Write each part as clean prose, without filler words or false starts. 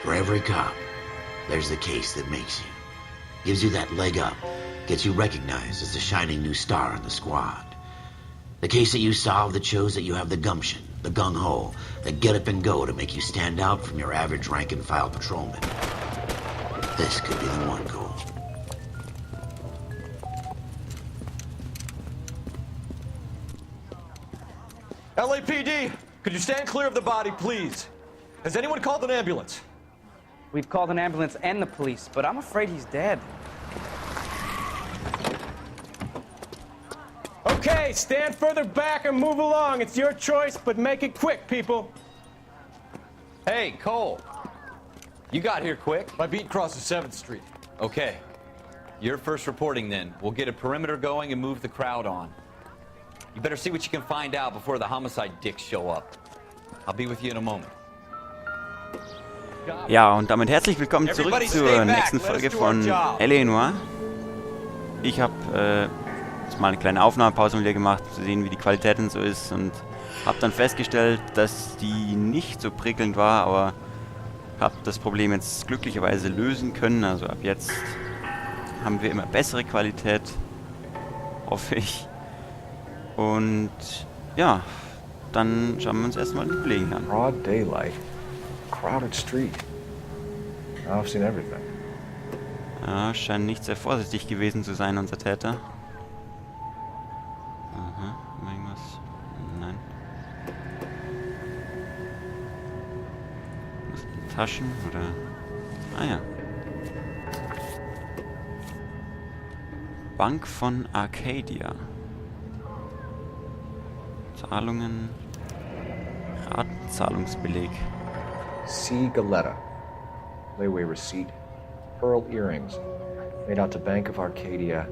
For every cop, there's the case that makes you. Gives you that leg up, gets you recognized as the shining new star in the squad. The case that you solve that shows that you have the gumption, the gung-ho, the get up and go to make you stand out from your average rank-and-file patrolman. This could be the one, Cole. LAPD, could you stand clear of the body, please? Has anyone called an ambulance? We've called an ambulance and the police, but I'm afraid he's dead. Okay, stand further back and move along. It's your choice, but make it quick, people. Hey, Cole. You got here quick. My beat crosses 7th Street. Okay. You're first reporting then. We'll get a perimeter going and move the crowd on. You better see what you can find out before the homicide dicks show up. I'll be with you in a moment. Ja, und damit herzlich willkommen zurück zur nächsten Folge von Noire. Ich habe jetzt mal eine kleine Aufnahmepause mit dir gemacht, zu sehen, wie die Qualität und so ist, und habe dann festgestellt, dass die nicht so prickelnd war, aber habe das Problem jetzt glücklicherweise lösen können. Also ab jetzt haben wir immer bessere Qualität, hoffe ich. Und ja, dann schauen wir uns erstmal den Kollegen an. Broad daylight, crowded street. I've seen everything. Ja, scheint nicht sehr vorsichtig gewesen zu sein, unser Täter. Aha, irgendwas? Nein. Was sind Taschen oder? Ah ja. Bank von Arcadia. Zahlungen. Ratenzahlungsbeleg. C. Galetta. Layaway receipt. Pearl earrings. Made out to Bank of Arcadia.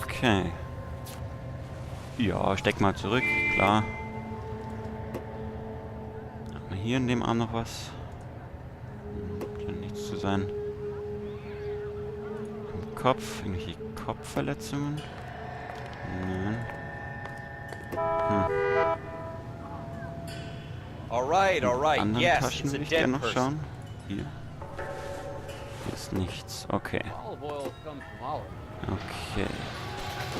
Okay. Ja, steck mal zurück, klar. Haben wir hier in dem Arm noch was? Scheint nichts zu sein. Im Kopf, irgendwelche Kopfverletzungen? Nein. All right. Anderen Yes, Taschen it's a will ich gerne dead noch person. schauen. Hier. Hier ist nichts. Okay. Olive oil comes from olive. Okay.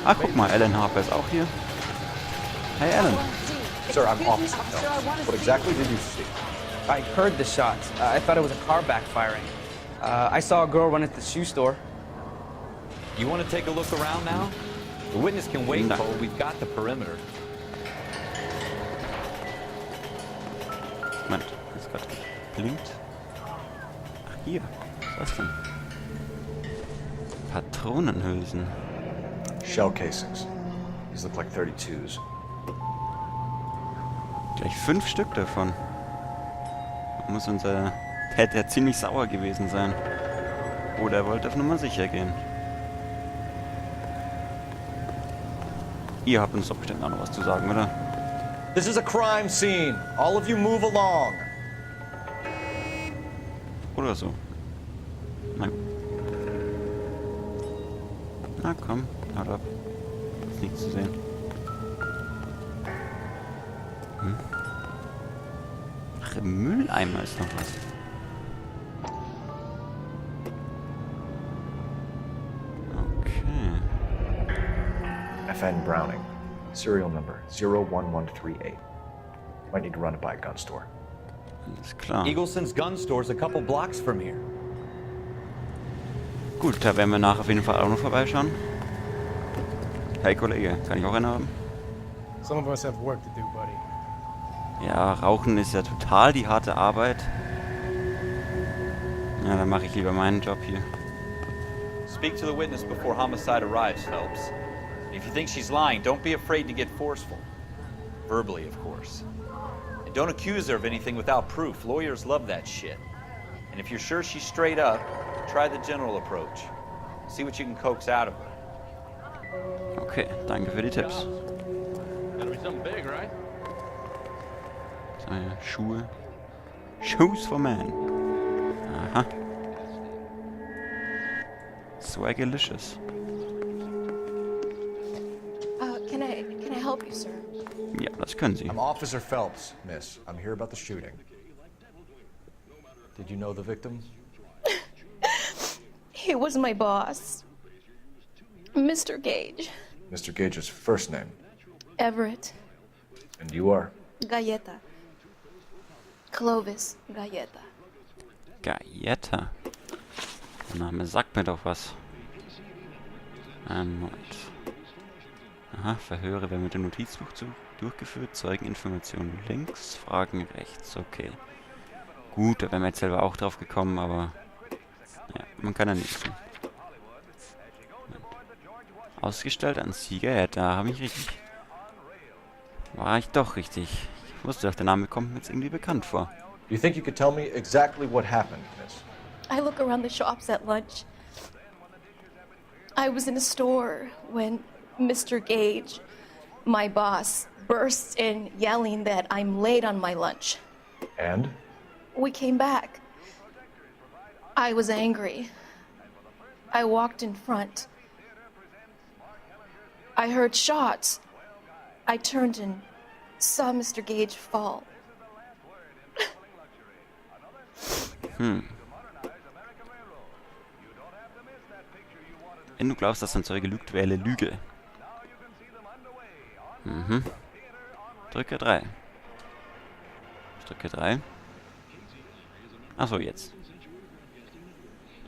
Ah, guck mal, Alan Harper ist auch hier. Hey, Alan. Sir, I'm Officer Phelps. What exactly did you see? I heard the shots. I thought it was a car backfiring. I saw a girl run at the shoe store. You want to take a look around now? The witness can wait, No. Cole. We've got the perimeter. Moment, ist gerade geblinkt. Ach, hier. Was ist das denn? Patronenhülsen. Shell casings. These look like 32s. Gleich 5 Stück davon. Da muss unser Täter ziemlich sauer gewesen sein. Oder er wollte auf Nummer sicher gehen. Ihr habt uns doch bestimmt auch noch was zu sagen, oder? This is a crime scene. All of you move along. Oder so. Nein. Na komm, haut ab. Ist nichts zu sehen. Ach, im Mülleimer ist noch was. Okay. FN Browning. Serial number 01138. Might need to run it by a gun store. Alles klar. Eagleson's gun store's a couple blocks from here. Gut, da werden wir nachher auf jeden Fall auch noch vorbeischauen. Hey Kollege, kann ich auch einen haben? Some of us have work to do, buddy. Ja, Rauchen ist ja total die harte Arbeit. Ja, dann mache ich lieber meinen Job hier. Speak to the witness before homicide arrives, Phelps. If you think she's lying, don't be afraid to get forceful. Verbally, of course. And don't accuse her of anything without proof. Lawyers love that shit. And if you're sure she's straight up, try the general approach. See what you can coax out of her. Okay, danke für die Tipps. Gotta be something big, right? So, ja, Schuhe. Shoes for man. Aha. Swagalicious. Can I help you, sir? Ja, das können Sie. I'm Officer Phelps, miss. I'm here about the shooting. Did you know the victim? He was my boss, Mr. Gage. Mr. Gage's first name. Everett And you are? Galleta. Clovis Galleta. Galleta. Der Name sagt mir doch was. Moment. Aha, Verhöre werden mit dem Notizbuch durchgeführt. Zeugeninformationen links, Fragen rechts. Okay. Gut, da wären wir jetzt selber auch drauf gekommen, aber... Ja, man kann ja nichts tun. Ausgestellt an Sieger, ja, da habe ich richtig. War ich doch richtig. Ich wusste doch, der Name kommt mir jetzt irgendwie bekannt vor. Do you think you could tell me exactly what happened, miss? I look around the shops at lunch. I was in a store when Mr. Gage, my boss, bursts in yelling that I'm late on my lunch. And? We came back. I was angry. I walked in front. I heard shots. I turned and saw Mr. Gage fall. Wenn du glaubst, dass ein Zeuge lügt, wähle Lüge. Drücke 3. Ich drücke 3. Achso, jetzt.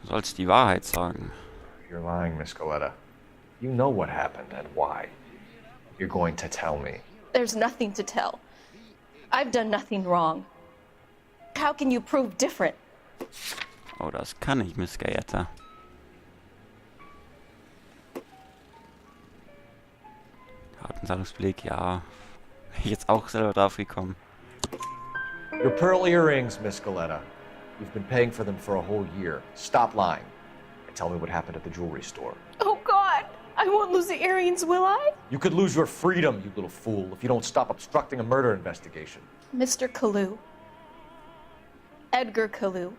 Du sollst die Wahrheit sagen. You're lying, Miss Galleta. You know what happened and why. You're going to tell me. There's nothing to tell. I've done nothing wrong. How can you prove different? Oh, das kann ich, Miss Galleta. Kartenzahlungsbeleg, ja. Bin ich jetzt auch selber drauf gekommen. Your pearl earrings, Miss Galleta. You've been paying for them for a whole year. Stop lying. And tell me what happened at the jewelry store. Oh, God! I won't lose the earrings, will I? You could lose your freedom, you little fool, if you don't stop obstructing a murder investigation. Mr. Kalu. Edgar Kalu.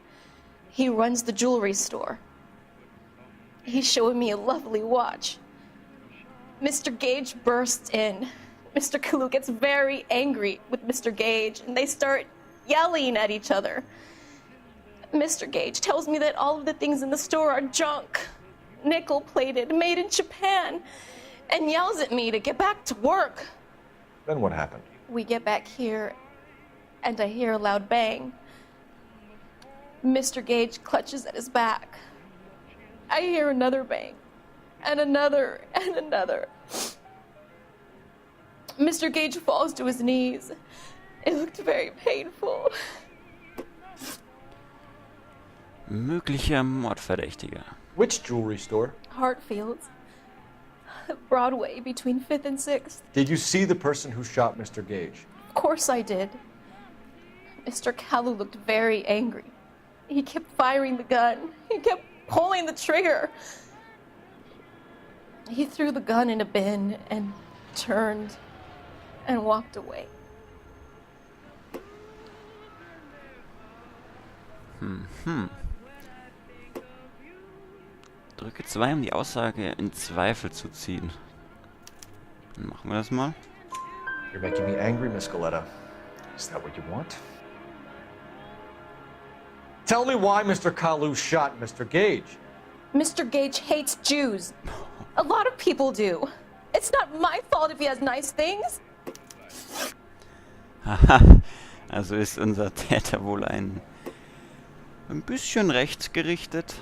He runs the jewelry store. He's showing me a lovely watch. Mr. Gage bursts in. Mr. Kalu gets very angry with Mr. Gage, and they start yelling at each other. Mr. Gage tells me that all of the things in the store are junk, nickel-plated, made in Japan, and yells at me to get back to work. Then what happened? We get back here, and I hear a loud bang. Mr. Gage clutches at his back. I hear another bang, and another, and another. Mr. Gage falls to his knees. It looked very painful. Möglicher Mordverdächtiger. Which jewelry store? Hartfield's. Broadway, between 5th and 6th. Did you see the person who shot Mr. Gage? Of course I did. Mr. Kalu looked very angry. He kept firing the gun. He kept pulling the trigger. He threw the gun in a bin and turned and walked away. Drücke 2, um die Aussage in Zweifel zu ziehen. Dann machen wir das mal. You're making me angry, Miss Galleta. Is that what you want? Tell me why Mr. Kalu shot Mr. Gage. Mr. Gage hates Jews. A lot of people do. It's not my fault if he has nice things. Haha, also ist unser Täter wohl ein bisschen rechtsgerichtet.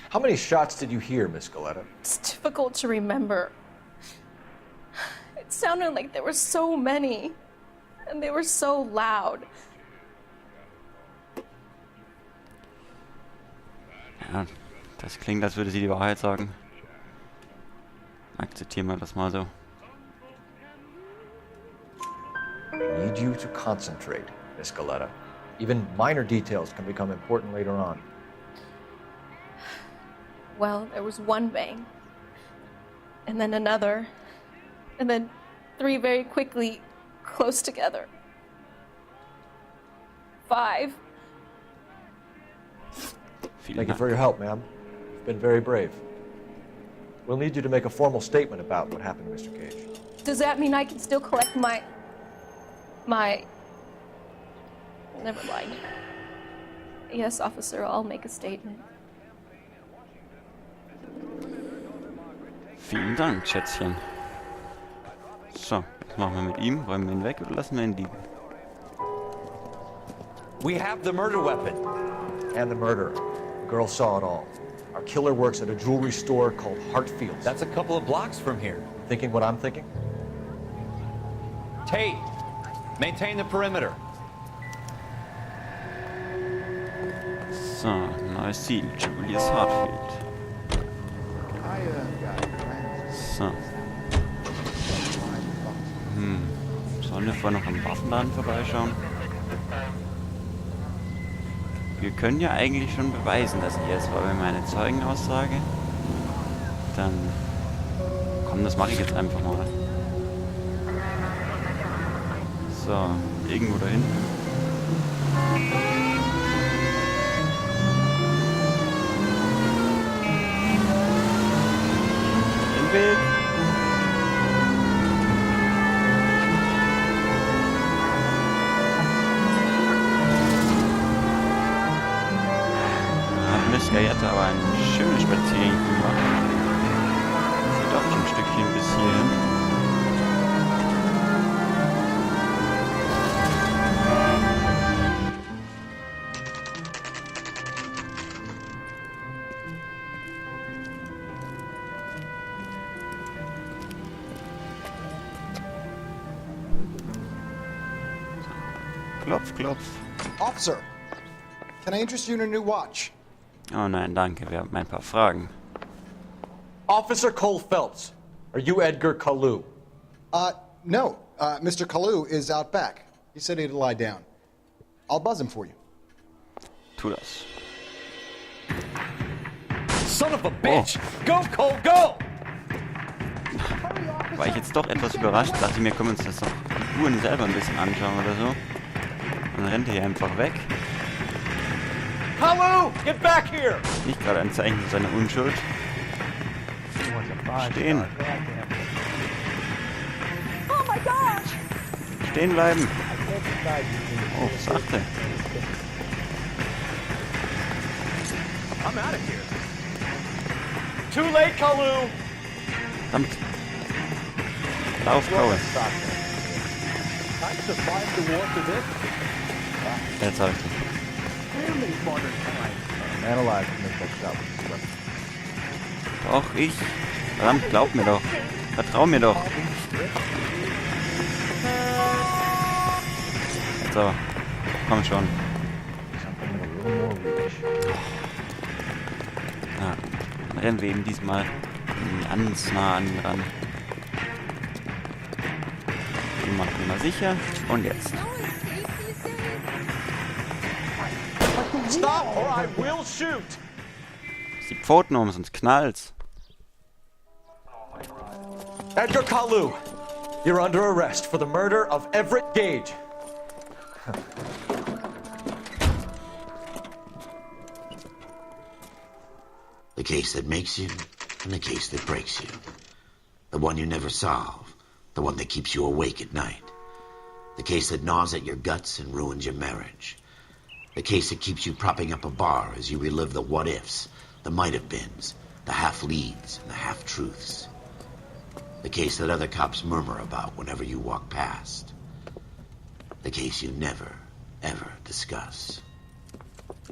How many shots did you hear, Miss Galleta? It's difficult to remember. It sounded like there were so many, and they were so loud. Ja, das klingt, als würde sie die Wahrheit sagen. Akzeptieren wir das mal so. I need you to concentrate, Miss Galleta. Even minor details can become important later on. Well, there was one bang, and then another, and then 3 very quickly, close together. 5. Thank you for your help, ma'am. You've been very brave. We'll need you to make a formal statement about what happened to Mr. Gage. Does that mean I can still collect my... Never mind. Yes, officer, I'll make a statement. Vielen Dank, Schätzchen. So, was machen wir mit ihm? Räumen wir ihn weg oder lassen wir ihn liegen? We have the murder weapon. And the murderer. The girl saw it all. Our killer works at a jewelry store called Hartfield's. That's a couple of blocks from here. Thinking what I'm thinking? Tate, maintain the perimeter. So, neues Ziel. Julius Hartfield. So. Sollen wir vorher noch am Waffenladen vorbeischauen? Wir können ja eigentlich schon beweisen, dass er es war, wenn meine Zeugenaussage. Dann... Komm, das mache ich jetzt einfach mal. So, irgendwo da hinten. Den Weg. Gajette aber einen schönen Spaziergang gemacht. Sieht doch ein Stückchen bis hierhin. Klopf, klopf. Officer, can I interest you in a new watch? Oh nein, danke. Wir haben ein paar Fragen. Officer Cole Phelps, are you Edgar Kalu? No. Mr. Kalu is out back. He said he'd lie down. I'll buzz him for you. Tu das. Son of a bitch! Go, Cole, go! War ich jetzt doch etwas überrascht. Dachte mir, können wir uns das doch die Uhren selber ein bisschen anschauen oder so. Und dann rennt er hier einfach weg. Kalu, get back here! Nicht gerade ein Zeichen für seine Unschuld. Stehen. Oh my gosh! Stehen bleiben. Oh, sachte. I'm out of here. Too late, Kalu! Verdammt. Lauf, Cole. Jetzt habe ich dich. Doch, ich. Verdammt, glaub mir doch. Vertrau mir doch. Jetzt aber. Komm schon. Ja, dann rennen wir eben diesmal ganz nah an ihn ran. Den machen wir mal sicher. Und jetzt. Stop or I will shoot! Die Pfoten um, sonst knallt's. Edgar Kalu, you're under arrest for the murder of Everett Gage. The case that makes you and the case that breaks you. The one you never solve. The one that keeps you awake at night. The case that gnaws at your guts and ruins your marriage. The case that keeps you propping up a bar as you relive the what-ifs, the might-have-beens, the half-leads, and the half-truths. The case that other cops murmur about whenever you walk past. The case you never, ever discuss.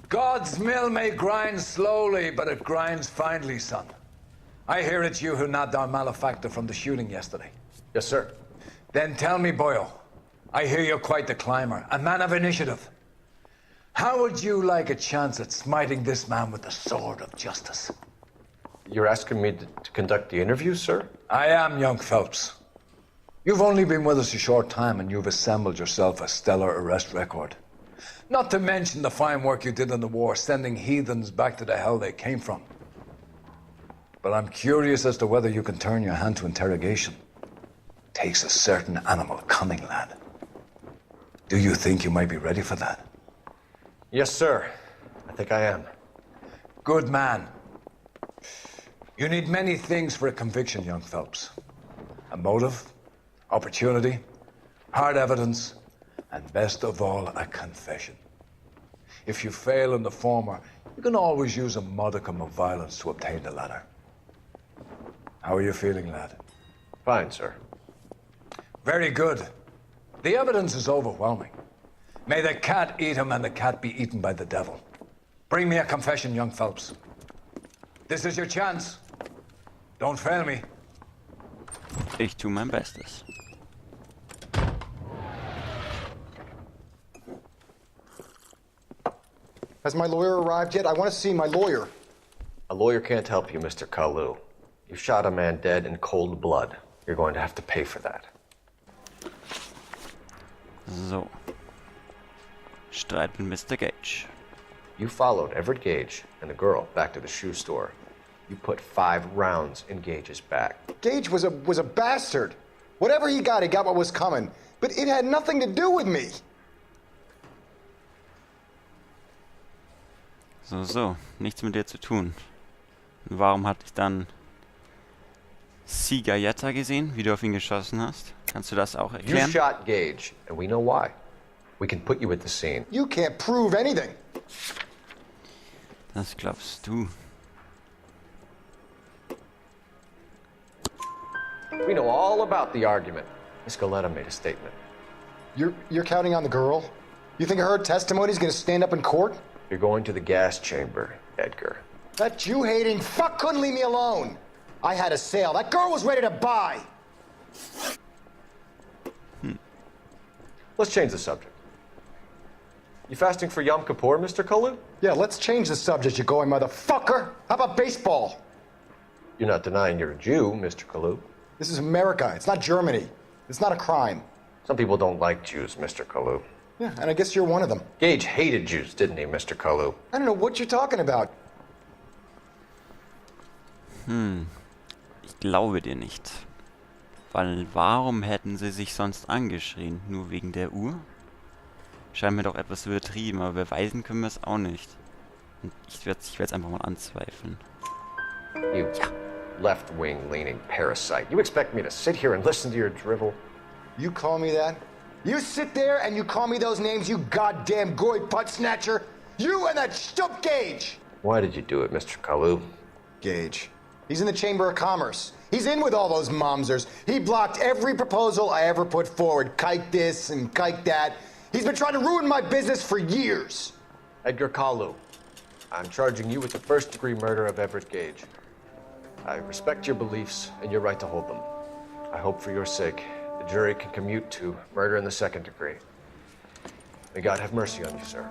God's mill may grind slowly, but it grinds finely, son. I hear it's you who nabbed our malefactor from the shooting yesterday. Yes, sir. Then tell me, Boyle, I hear you're quite the climber, a man of initiative. How would you like a chance at smiting this man with the sword of justice? You're asking me to conduct the interview, sir? I am, young Phelps. You've only been with us a short time and you've assembled yourself a stellar arrest record. Not to mention the fine work you did in the war, sending heathens back to the hell they came from. But I'm curious as to whether you can turn your hand to interrogation. Takes a certain animal cunning, lad. Do you think you might be ready for that? Yes, sir. I think I am. Good man. You need many things for a conviction, young Phelps. A motive, opportunity, hard evidence, and best of all, a confession. If you fail in the former, you can always use a modicum of violence to obtain the latter. How are you feeling, lad? Fine, sir. Very good. The evidence is overwhelming. May the cat eat him and the cat be eaten by the devil. Bring me a confession, young Phelps. This is your chance. Don't fail me. Ich tue mein Bestes. Has my lawyer arrived yet? I want to see my lawyer. A lawyer can't help you, Mr. Kalu. You shot a man dead in cold blood. You're going to have to pay for that. So. Streit mit Mr. Gage. You followed Everett Gage and the girl back to the shoe store. You put 5 rounds in Gage's back. Gage was a bastard. Whatever he got what was coming. But it had nothing to do with me. So. Nichts mit dir zu tun. Und warum hatte ich dann Sigayeta gesehen, wie du auf ihn geschossen hast? Kannst du das auch erklären? You shot Gage, and we know why. We can put you at the scene. You can't prove anything. Das glaubst du. We know all about the argument. Miss Galetta made a statement. You're counting on the girl? You think her testimony's gonna stand up in court? You're going to the gas chamber, Edgar. That Jew-hating fuck couldn't leave me alone. I had a sale. That girl was ready to buy. Let's change the subject. You fasting for Yom Kippur, Mr. Kalu? Yeah, let's change the subject, you going motherfucker. How about baseball? You're not denying you're a Jew, Mr. Kalu. This is America. It's not Germany. It's not a crime. Some people don't like Jews, Mr. Kalu. Yeah, and I guess you're one of them. Gage hated Jews, didn't he, Mr. Kalu? I don't know what you're talking about. Ich glaube dir nicht. Weil warum hätten sie sich sonst angeschrien? Nur wegen der Uhr? Scheint mir doch etwas übertrieben, aber beweisen können wir es auch nicht. Und ich werde es einfach mal anzweifeln. You left-wing leaning parasite. You expect me to sit here and listen to your drivel? You call me that? You sit there and you call me those names, you goddamn goy butt snatcher? You and that stup Gage! Why did you do it, Mr. Kalu? Gage. He's in the Chamber of Commerce. He's in with all those momsers. He blocked every proposal I ever put forward. Kike this and kike that. He's been trying to ruin my business for years. Edgar Kalu, I'm charging you with the first-degree murder of Everett Gage. I respect your beliefs and your right to hold them. I hope for your sake the jury can commute to murder in the second degree. May God have mercy on you, sir.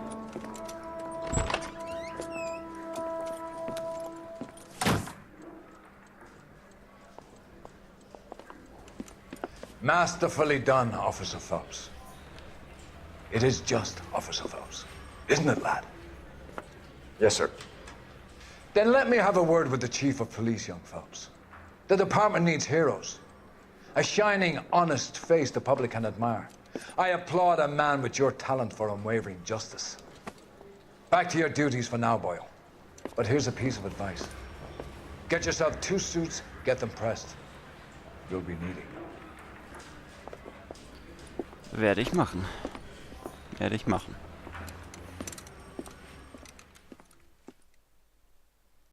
Masterfully done, Officer Phelps. It is just Officer Phelps, isn't it, lad? Yes, sir. Then let me have a word with the Chief of Police, young Phelps. The department needs heroes. A shining, honest face the public can admire. I applaud a man with your talent for unwavering justice. Back to your duties for now, Boyle. But here's a piece of advice. Get yourself 2 suits, get them pressed. You'll be needing. Werde ich machen. Werde ich machen.